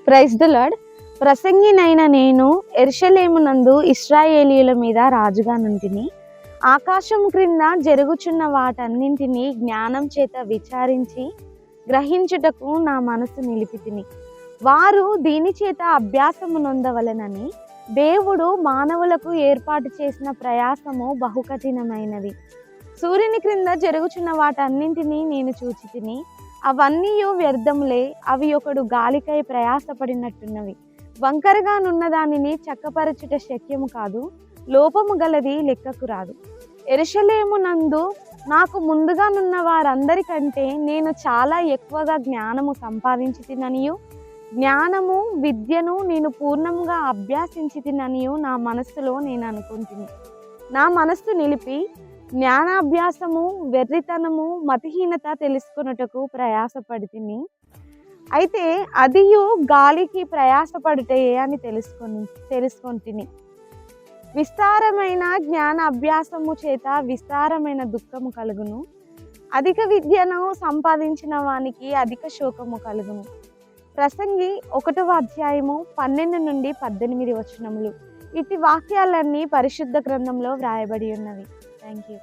Praise the lord. ప్రసంగినైన నేను యెరూషలేమునందు ఇశ్రాయేలీయుల మీద రాజుగా నుంటిని. ఆకాశం క్రింద జరుగుచున్న వాటన్నింటినీ జ్ఞానం చేత విచారించి గ్రహించుటకు నా మనసు నిలిపితిని. వారు దీని చేత అభ్యాసము నొందవలెనని దేవుడు మానవులకు ఏర్పాటు చేసిన ప్రయాసము బహుకఠినమైనది. సూర్యుని క్రింద జరుగుచున్న వాటన్నింటినీ నేను చూచితిని. అవన్నీ వ్యర్థములే, అవి ఒకడు గాలికై ప్రయాసపడినట్టున్నవి. వంకరగా నున్న దానిని చక్కపరచుట శక్యము కాదు, లోపము గలది లెక్కకు రాదు. యెరూషలేమునందు నాకు ముందుగా నున్న వారందరికంటే నేను చాలా ఎక్కువగా జ్ఞానము సంపాదించితిననియు, జ్ఞానము విద్యను నేను పూర్ణముగా అభ్యాసించితిననియు నా మనస్సులో నేను అనుకుంటుని. నా మనస్సు నిలిపి జ్ఞానాభ్యాసము, వెర్రితనము, మతిహీనత తెలుసుకొనుటకు ప్రయాసపడితిని. అయితే అదియు గాలికి ప్రయాసపడుటయే అని తెలుసుకొంటిని. విస్తారమైన జ్ఞాన అభ్యాసము చేత విస్తారమైన దుఃఖము కలుగును. అధిక విద్యను సంపాదించిన వానికి అధిక శోకము కలుగును. ప్రసంగి 1వ అధ్యాయము 12 నుండి 18 వచనములు. ఇట్టి వాక్యాలన్నీ పరిశుద్ధ గ్రంథంలో వ్రాయబడి ఉన్నవి. Thank you.